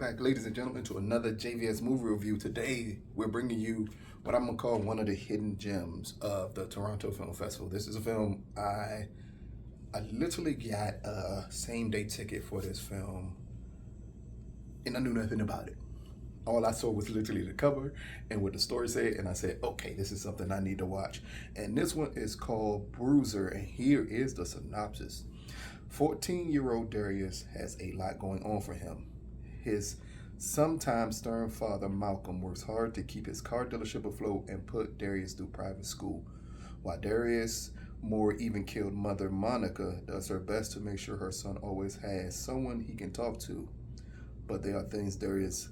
back, ladies and gentlemen, to another JVS movie review. Today, we're bringing you what I'm going to call one of the hidden gems of the Toronto Film Festival. This is a film I literally got a same-day ticket for this film, and I knew nothing about it. All I saw was literally the cover and what the story said, and I said, okay, this is something I need to watch. And this one is called Bruiser, and here is the synopsis. 14-year-old Darius has a lot going on for him. His sometimes stern father, Malcolm, works hard to keep his car dealership afloat and put Darius through private school, while Darius' more even-keeled mother, Monica, does her best to make sure her son always has someone he can talk to. But there are things Darius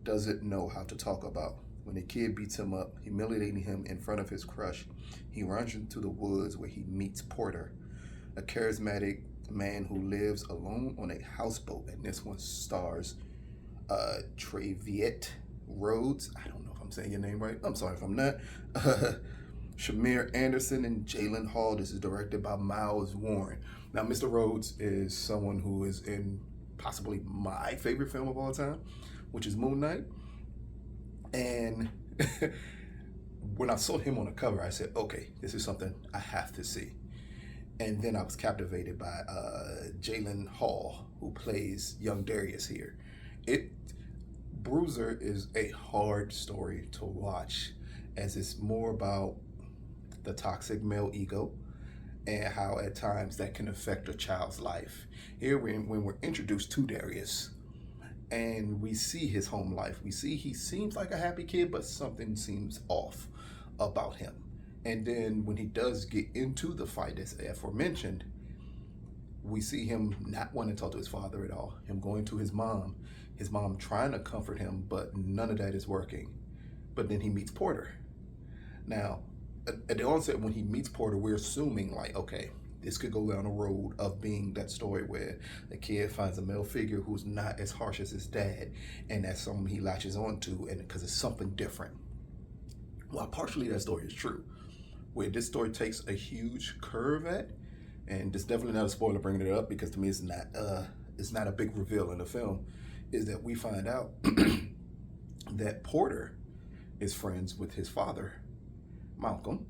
doesn't know how to talk about. When the kid beats him up, humiliating him in front of his crush, he runs into the woods where he meets Porter, a charismatic man who lives alone on a houseboat. And this one stars Trevante, Rhodes. I don't know if I'm saying your name right. I'm sorry if I'm not. Shamier Anderson and Jalen Hall. This is directed by Miles Warren. Now, Mr. Rhodes is someone who is in possibly my favorite film of all time, which is Moon Knight. And when I saw him on the cover, I said, okay, this is something I have to see. And then I was captivated by Jalen Hall, who plays young Darius here. Bruiser is a hard story to watch, as it's more about the toxic male ego and how at times that can affect a child's life. Here, when we're introduced to Darius, and we see his home life, we see he seems like a happy kid, but something seems off about him. And then when he does get into the fight, as aforementioned, we see him not wanting to talk to his father at all, him going to his mom trying to comfort him, but none of that is working. But then he meets Porter. Now, at the onset, when he meets Porter, we're assuming like, okay, this could go down a road of being that story where the kid finds a male figure who's not as harsh as his dad, and that's something he latches on to, and because it's something different. Well, partially that story is true. Where this story takes a huge curve at, and it's definitely not a spoiler bringing it up, because to me it's not a big reveal in the film, is that we find out that Porter is friends with his father, Malcolm,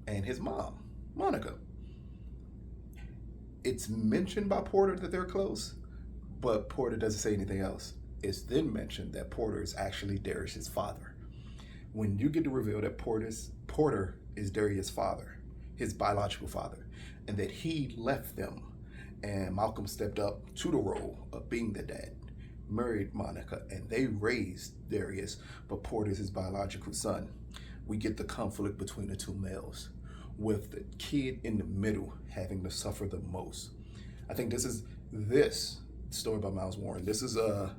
and his mom, Monica. It's mentioned by Porter that they're close, but Porter doesn't say anything else. It's then mentioned that Porter is actually Darius' father. When you get to reveal that Porter is Darius' father, his biological father, and that he left them, and Malcolm stepped up to the role of being the dad, married Monica, and they raised Darius, but Porter's his biological son. We get the conflict between the two males, with the kid in the middle having to suffer the most. I think this story by Miles Warren, this is a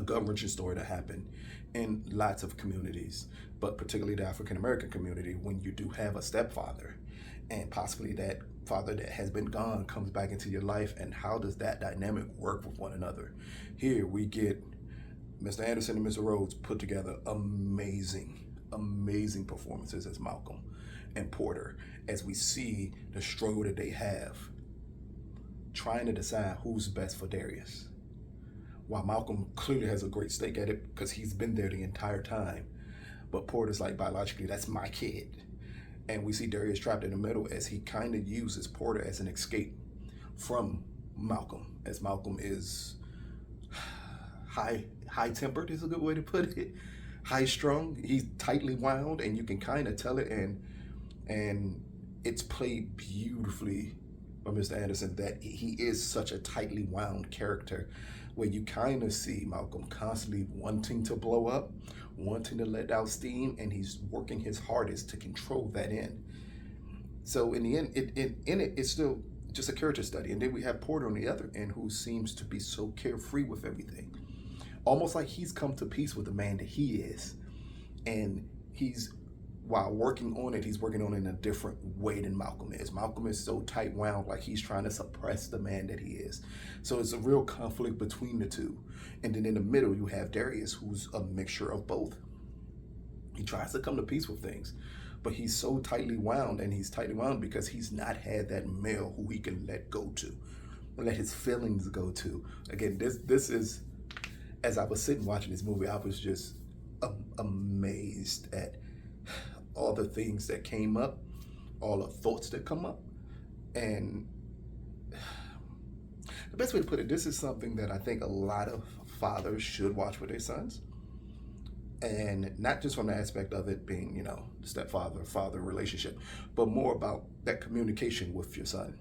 gut-wrenching story that happened in lots of communities, but particularly the African-American community, when you do have a stepfather, and possibly that father that has been gone comes back into your life, and how does that dynamic work with one another? Here we get Mr. Anderson and Mr. Rhodes put together amazing performances as Malcolm and Porter, as we see the struggle that they have trying to decide who's best for Darius. While Malcolm clearly has a great stake at it because he's been there the entire time, but Porter's like, biologically, that's my kid. And we see Darius trapped in the middle as he kind of uses Porter as an escape from Malcolm, as Malcolm is high-tempered is a good way to put it, high-strung. He's tightly wound, and you can kind of tell it, and it's played beautifully by Mr. Anderson that he is such a tightly wound character, where you kind of see Malcolm constantly wanting to blow up, wanting to let out steam, and he's working his hardest to control that in. So in the end, it's still just a character study. And then we have Porter on the other end, who seems to be so carefree with everything. Almost like he's come to peace with the man that he is. And while working on it, he's working on it in a different way than Malcolm is. Malcolm is so tight wound, like he's trying to suppress the man that he is. So it's a real conflict between the two. And then in the middle, you have Darius, who's a mixture of both. He tries to come to peace with things, but he's so tightly wound, and he's tightly wound because he's not had that male who he can let go to, let his feelings go to. Again, this is as I was sitting watching this movie, I was just amazed at all the things that came up, all the thoughts that come up. And the best way to put it, this is something that I think a lot of fathers should watch with their sons. And not just from the aspect of it being, you know, stepfather-father relationship, but more about that communication with your son.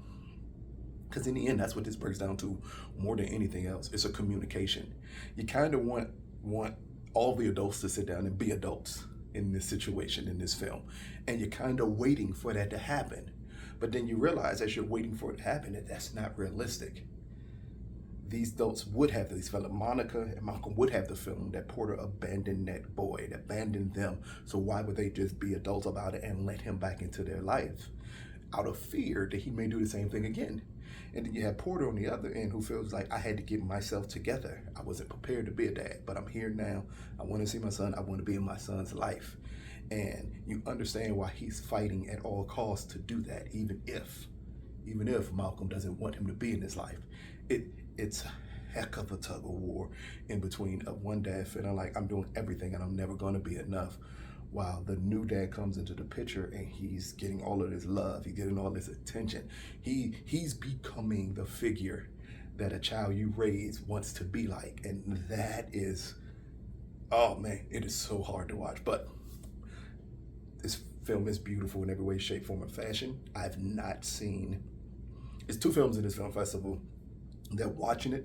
Because in the end, that's what this breaks down to more than anything else. It's a communication. You kind of want all the adults to sit down and be adults in this situation, in this film. And you're kind of waiting for that to happen. But then you realize as you're waiting for it to happen that that's not realistic. These adults would have these feelings. Monica and Malcolm would have the feeling that Porter abandoned that boy, that abandoned them. So why would they just be adults about it and let him back into their life? Out of fear that he may do the same thing again. And then you have Porter on the other end who feels like, I had to get myself together. I wasn't prepared to be a dad, but I'm here now. I want to see my son. I want to be in my son's life. And you understand why he's fighting at all costs to do that, even if Malcolm doesn't want him to be in his life. It's a heck of a tug of war in between of one dad feeling like I'm doing everything and I'm never going to be enough, while the new dad comes into the picture and he's getting all of this love, he's getting all this attention. He's becoming the figure that a child you raise wants to be like. And that is, oh man, it is so hard to watch. But this film is beautiful in every way, shape, form, and fashion. I've not seen, it's 2 films in this film festival that watching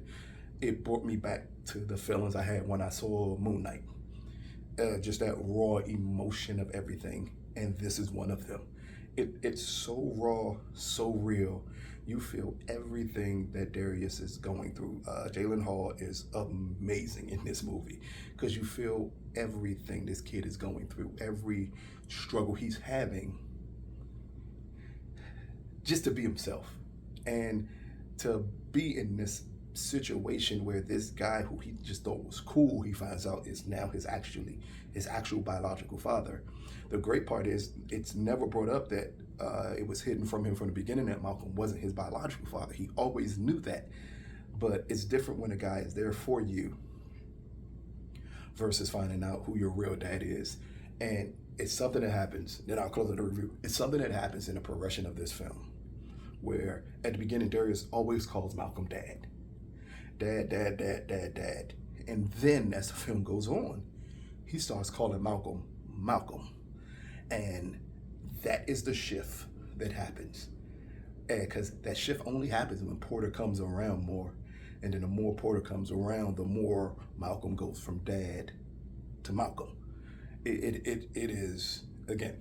it brought me back to the feelings I had when I saw Moon Knight. Just that raw emotion of everything, and this is one of them. It's so raw, so real. You feel everything that Darius is going through. Jalen Hall is amazing in this movie because you feel everything this kid is going through, every struggle he's having just to be himself. And to be in this situation where this guy who he just thought was cool, he finds out is now his actual biological father. The great part is it's never brought up that it was hidden from him from the beginning that Malcolm wasn't his biological father. He always knew that. But it's different when a guy is there for you versus finding out who your real dad is. And it's something that happens, then I'll close the review. It's something that happens in the progression of this film, where at the beginning, Darius always calls Malcolm dad. Dad, dad, dad, dad, dad. And then as the film goes on, he starts calling Malcolm, Malcolm. And that is the shift that happens. Because that shift only happens when Porter comes around more. And then the more Porter comes around, the more Malcolm goes from dad to Malcolm. It is, again,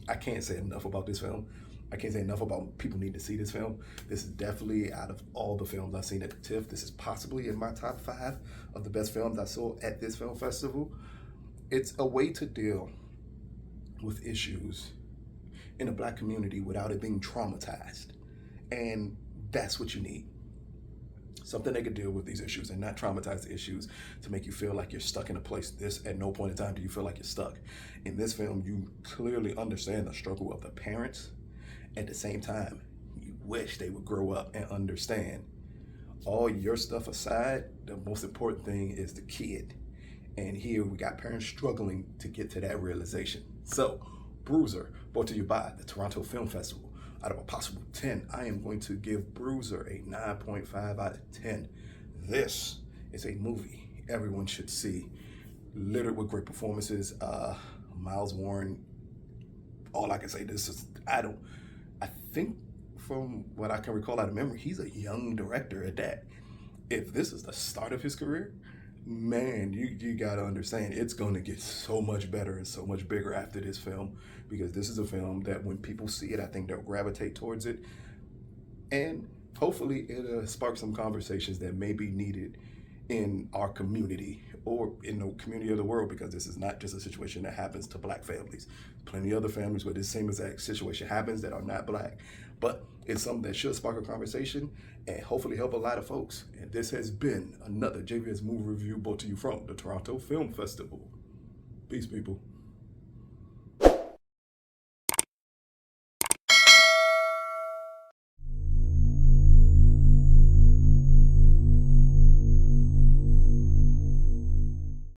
I can't say enough about this film. I can't say enough about people need to see this film. This is definitely, out of all the films I've seen at the TIFF, this is possibly in my top 5 of the best films I saw at this film festival. It's a way to deal with issues in the Black community without it being traumatized. And that's what you need. Something that can deal with these issues and not traumatize the issues to make you feel like you're stuck in a place. This, at no point in time do you feel like you're stuck. In this film, you clearly understand the struggle of the parents. At the same time, you wish they would grow up and understand. All your stuff aside, the most important thing is the kid. And here we got parents struggling to get to that realization. So, Bruiser, brought to you by the Toronto Film Festival. Out of a possible 10, I am going to give Bruiser a 9.5 out of 10. This is a movie everyone should see, littered with great performances. Miles Warren, all I can say, I think from what I can recall out of memory, he's a young director at that. If this is the start of his career, man, you gotta understand, it's gonna get so much better and so much bigger after this film, because this is a film that when people see it, I think they'll gravitate towards it. And hopefully it'll spark some conversations that may be needed in our community or in the community of the world, because this is not just a situation that happens to Black families. Plenty of other families where this same exact situation happens that are not Black, but it's something that should spark a conversation and hopefully help a lot of folks. And this has been another JVS movie review brought to you from the Toronto Film Festival. Peace, people.